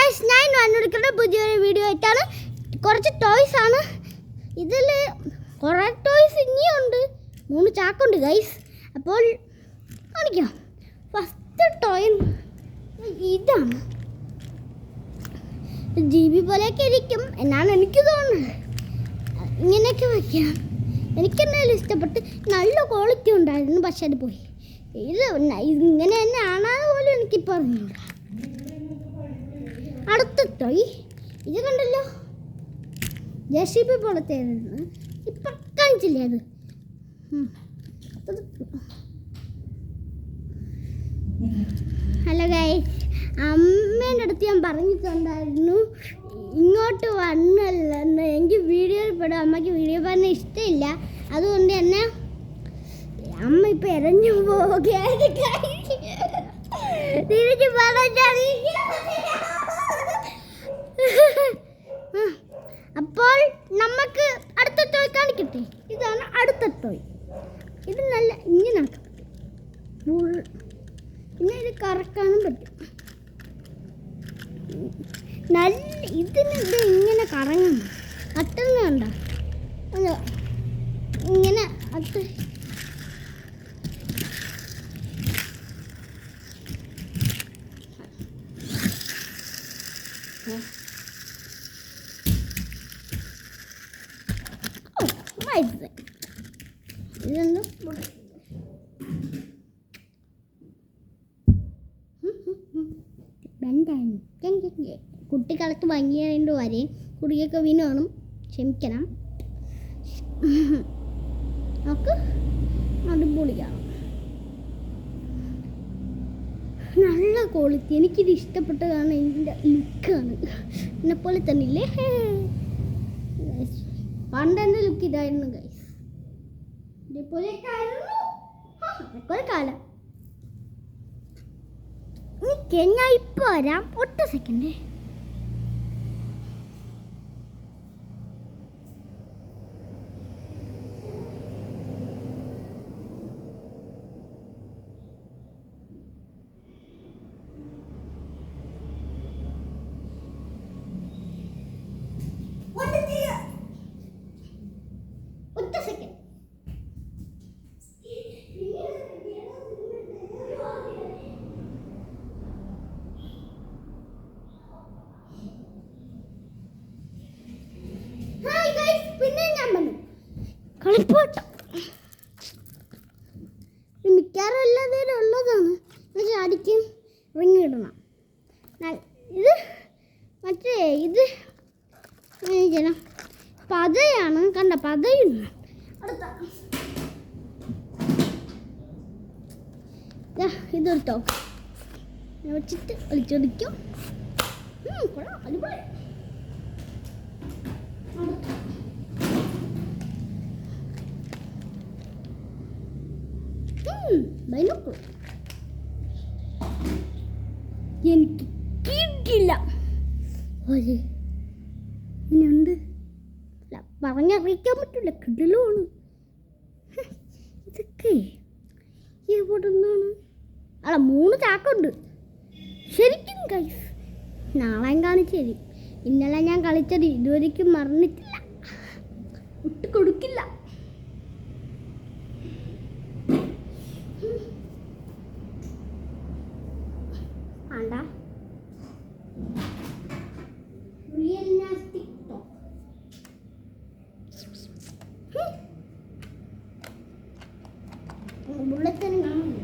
Guys, ഞാൻ വന്നിരിക്കുന്ന പുതിയൊരു വീഡിയോ ആയിട്ടാണ്. കുറച്ച് ടോയ്സ് ആണ് ഇതിൽ. കുറേ ടോയ്സ് ഇനിയുണ്ട്, 3 ചാക്കുണ്ട് ഗൈസ്. അപ്പോൾ കാണിക്കാം. ഫസ്റ്റ് ടോയ് ഇതാണ്. GB പോലെയൊക്കെ ഇരിക്കും എന്നാണ് എനിക്ക് തോന്നുന്നത്. ഇങ്ങനെയൊക്കെ വയ്ക്കാം. എനിക്കെന്തായാലും ഇഷ്ടപ്പെട്ട്, നല്ല ക്വാളിറ്റി ഉണ്ടായിരുന്നു. പക്ഷെ അത് പോയി. ഇങ്ങനെ തന്നെ ആണെന്ന് പോലും എനിക്കിപ്പോൾ അറിഞ്ഞില്ല. അടുത്ത ടോയ് ഇത് കണ്ടല്ലോ, JCB പോലത്തെ ഇപ്പം കാണിച്ചില്ലേ അത്. ഹലോ ഗൈസ്, അമ്മേൻ്റെ അടുത്ത് ഞാൻ പറഞ്ഞിട്ടുണ്ടായിരുന്നു ഇങ്ങോട്ട് വന്നല്ലെന്ന്. എനിക്ക് വീഡിയോയിൽ പെടും. അമ്മയ്ക്ക് വീഡിയോ പറഞ്ഞ ഇഷ്ടമില്ല. അതുകൊണ്ട് തന്നെ അമ്മ ഇപ്പം ഇറങ്ങി പോകുകയാണ്. തിരിച്ച് പറഞ്ഞാൽ അപ്പോൾ നമുക്ക് അടുത്ത ടോയ് കാണിക്കട്ടെ. ഇതാണ് അടുത്ത ടോയ്. ഇത് നല്ല ഇങ്ങനെ പിന്നെ ഇത് കറക്കാനും പറ്റും. നല്ല ഇതിനിത് ഇങ്ങനെ കറങ്ങണം. അട്ടുന്നുണ്ടോ ഇങ്ങനെ അട്ട്. ഇതൊന്നും കുട്ടിക്കാലത്ത് ഭംഗിയായിട്ട് വരെയും കുടിയൊക്കെ വീണാണ്. ക്ഷമിക്കണം. നമുക്ക് അടിപൊളിയാണ്. നല്ല ക്വാളിറ്റി. എനിക്കിത് ഇഷ്ടപ്പെട്ടതാണ്. ഇതിൻ്റെ ലുക്കാണ് എന്നെപ്പോലെ തന്നെ ഇല്ലേ. പണ്ടെൻ്റെ ലുക്ക് ഇതായിരുന്നു ഗൈസ്. ഇതേപോലെയൊക്കെ ആയിരുന്നു അതൊക്കെ കാലം. ഞാൻ ഇപ്പോൾ വരാം. ഒറ്റ സെക്കൻഡ്. കളിപ്പാട്ടം മിക്കവാറും എല്ലാവരും ഉള്ളതാണ്. ചാടിക്കും റിങ് ഇടണം. ഇത് മറ്റേ ഇത് പതയാണ്. കണ്ട പതയുന്നു. അടുത്ത ഇതെടുത്തോ വെച്ചിട്ട് വലിച്ചൊടിക്കും. അടിപൊളി. എനിക്ക് കിട്ടില്ല. ഇങ്ങനെയുണ്ട്. പറഞ്ഞറിയിക്കാൻ പറ്റില്ല. കിടലുമാണ് ഇതൊക്കെ. എവിടെ നിന്നാണ്? 3 ചാക്കുണ്ട് ശരിക്കും ഗൈസ്. നാളെയും കാണിച്ചു തരും. ഇന്നലെ ഞാൻ കളിച്ചത് ഇതുവരെയ്ക്കും മറന്നിട്ടില്ല. വിട്ട് കൊടുക്കില്ല. ആണ്ടാ റിയൽ നാസ്റ്റി ടോപ്പ്. ബുള്ളറ്റിന് കാണില്ല.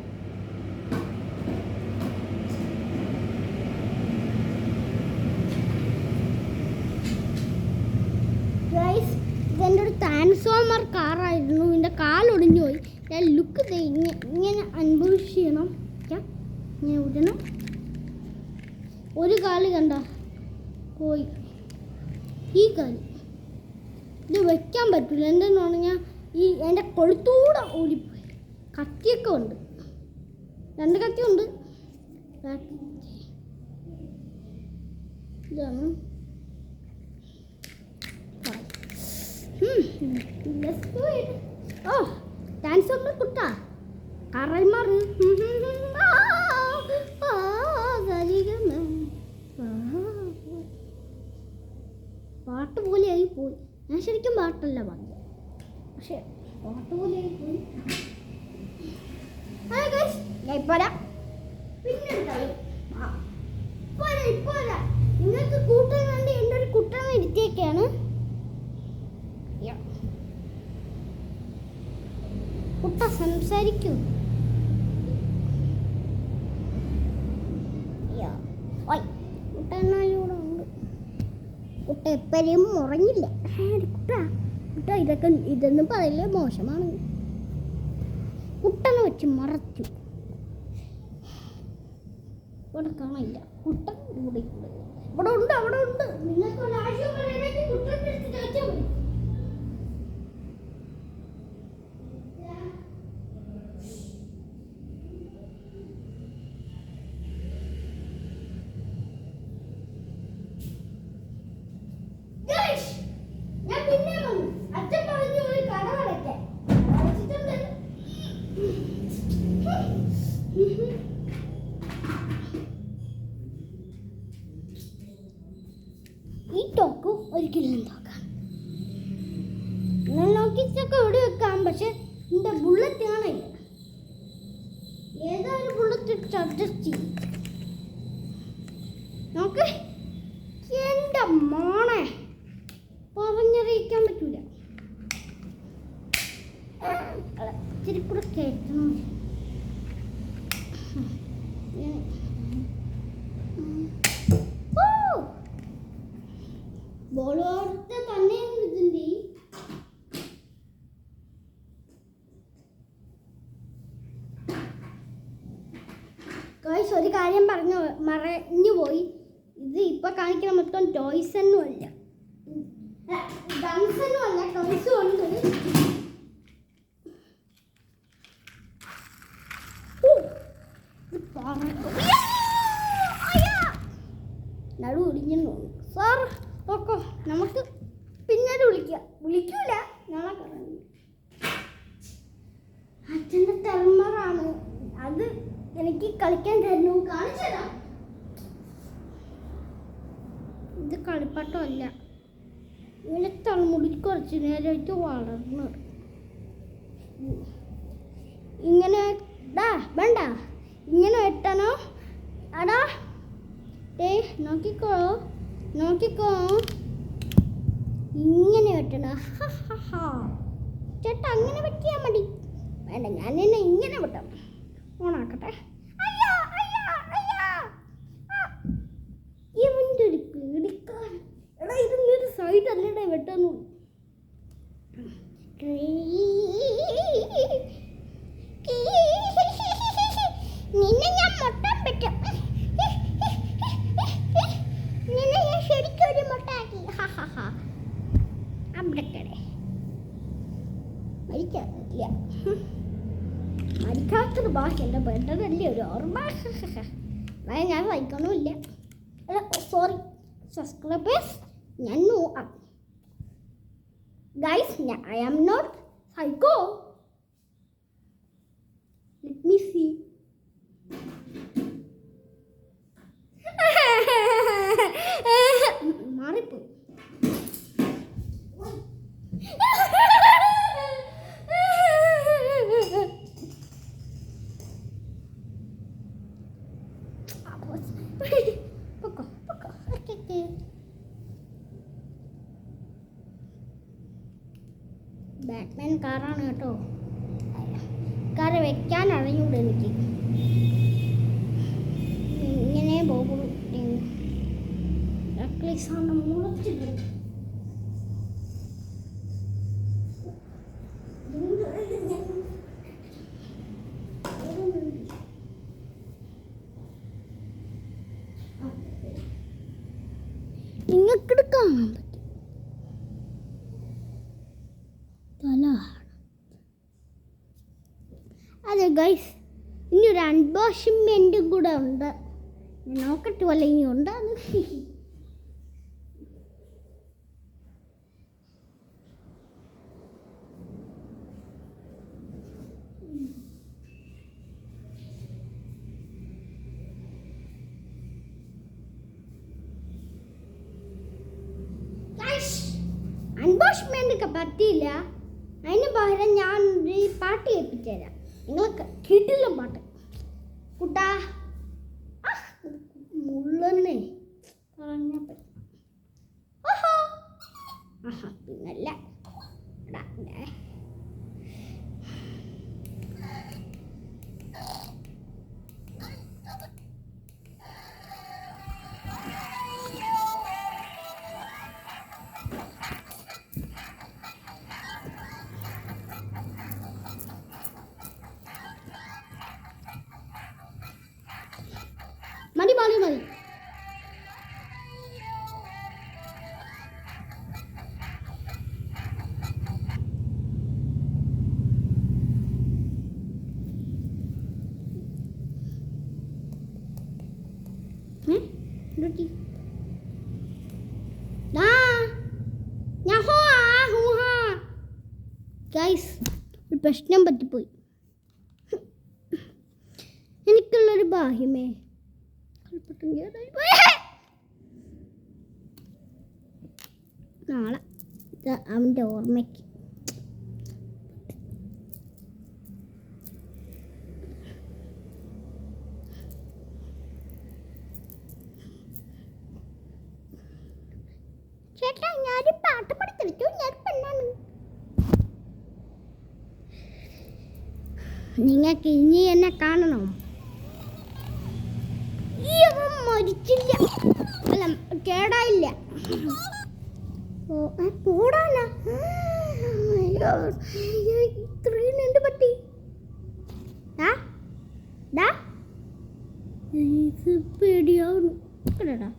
ഗൈസ്, ഇതെൻ്റെ ഒരു ട്രാൻസ്ഫോമർ കാറായിരുന്നു. ഇതിൻ്റെ കാലൊടിഞ്ഞു പോയി. ഞാൻ ലുക്ക് ഇങ്ങനെ അനുഭവിക്കണം. ഇങ്ങനെ വിടണം. ഒരു കാല് കണ്ട പോയി. ഈ കാല് ഇത് വെക്കാൻ പറ്റില്ല. എന്തെന്ന് പറഞ്ഞാൽ ഈ എൻ്റെ കൊളുത്തൂടെ ഓടിപ്പോയി. കത്തിയൊക്കെ ഉണ്ട്. 2 കത്തിയുണ്ട്. ഇതാണ് ട്രാൻസ്ഫോമർ കുട്ടാ കറൈമാറ്. പാട്ട് പോലെയായി പോയി. ഞാൻ ശരിക്കും പാട്ടല്ല പറഞ്ഞത്, പക്ഷെ പാട്ട് പോലെയായി പോയി. ഞാൻ ഇപ്പോരാ പിന്നെ ഇപ്പോരാ നിങ്ങൾക്ക് കൂട്ടാൻ വേണ്ടി എൻ്റെ ഒരു കുട്ടനെ ഇരുത്തിയൊക്കെയാണ്. കുട്ട സംസാരിക്കൂ. കുട്ടനായൂടെ ഉണ്ട്. കുട്ട എപ്പോഴും ഉറങ്ങില്ല. കുട്ട ഇതൊന്നും പറയില്ലേ, മോശമാണ്. കുട്ടനെ വെച്ച് മറച്ചു. ഇവിടെ കാണില്ല. കുട്ടൻ ഇവിടെ ഉണ്ട്, അവിടെ ഉണ്ട്. നിങ്ങൾക്ക് ഒരാഴ്ച കുട്ടൻ ചോദിച്ചാൽ മതി. ഈ ടോക്ക് ഒരിക്കലും നോക്കാം. നോക്കിച്ചൊക്കെ ഇവിടെ വെക്കാം, പക്ഷെ എൻ്റെ ബുള്ളറ്റ് കാണില്ല. ഏതായാലും ബുള്ളറ്റ് അഡ്ജസ്റ്റ് ചെയ്യും. നോക്ക്, എൻ്റെ മോണെ പറഞ്ഞറിയിക്കാൻ പറ്റൂല. ഇച്ചിരി കൂടെ കേൾക്കണം. ബോളോടത്തെ തന്നെ ഇതിൻ്റെ ഗൈസ് ഒരു കാര്യം മറഞ്ഞു പോയി. ഇത് ഇപ്പൊ കാണിക്കുന്ന മൊത്തം ടോയ്സ് ഒന്നും അല്ല, ഗൺസ് ഒന്നും അല്ല, ടോയ്സും ഉണ്ട്. നടു ഒടിഞ്ഞു സാർ. ഓക്കോ, നമുക്ക് പിന്നീട് വിളിക്കൂല. നാളെ അച്ഛൻ്റെ തെർമറാണ് അത്, എനിക്ക് കളിക്കാൻ തരുന്നു. കാണിച്ചു തരാം. ഇത് കളിപ്പാട്ടമല്ല, ഇങ്ങനെ തലമുടി കുറച്ച് നേരമായിട്ട് വളർന്നു. ഇങ്ങനെ വേണ്ട, ഇങ്ങനെ വെട്ടണോ? അടാ നോക്കിക്കോ, ഇങ്ങനെ വെട്ടണം. ചേട്ടാ അങ്ങനെ വെട്ടിയാൽ മതി. വേണ്ട, ഞാൻ എന്നെ ഇങ്ങനെ വെട്ടാം. ഓണാക്കട്ടെ. ഇവൻ്റെ ഒരു പേടിക്കാൻ. എടാ ഇതിൻ്റെ ഒരു സൈഡ് അല്ലേടെ വെട്ടാന്നു. നിന്നെ ഞാൻ മൊട്ടം പറ്റും. നിന്നെ ഞാൻ ശരിക്കും ഒരു മൊട്ടാക്കി. അവിടക്കടെ മരിക്കാറില്ല. മരിക്കാത്തൊരു ഭാഷ എൻ്റെ പെട്ടതല്ലേ ഒരു ഓർമ്മ. ഞാൻ വായിക്കണമില്ല. സോറി സബ്സ്ക്രൈബേഴ്സ്, ഞാൻ guys, I am not psycho. Let me see. മാറിപ്പോയി. ബാറ്റ്മാൻ കാറാണ് കേട്ടോ. കാറ് വെക്കാൻ അറിഞ്ഞൂടെ എനിക്ക്. ഇങ്ങനെ പോകും. മുളച്ചിട്ട് നിങ്ങൾക്ക് കാണാൻ പറ്റും. അതെ ഗൈസ്, ഇനി ഒരു അൺബോക്സിംഗ് കൂടെ ഉണ്ട്. നോക്കട്ടെ വല്ല ഇനി ഉണ്ടാകും. അനൗൺസ്മെന്റ് പറ്റിയില്ല. അതിന് പകരം ഞാൻ ഒരു പാട്ട് കേൾപ്പിച്ചു തരാം. നിങ്ങൾ കിട്ടില്ല പാട്ട് കുട്ടാ മുള്ളന്നെ പറഞ്ഞ പിന്നല്ല മതി മതി മതി. ഗൈസ് ഒരു പ്രശ്നം പറ്റിപ്പോയി. എനിക്കുള്ളൊരു ബാഹ്യമേ നാളെ അവൻ്റെ ഓർമ്മയ്ക്ക് ചേട്ടാ ഞാനൊരു പാട്ട് പഠിച്ചു. ഞാൻ പെണ്ണാണ്. നിങ്ങൾക്ക് ഇനി എന്നെ കാണണം. മരിച്ചില്ല, അല്ല കേടായില്ല. പോടാനാ ഇത്രയും എന്ത് പറ്റി? ഇത് പേടിയാവുന്നു കേടാ.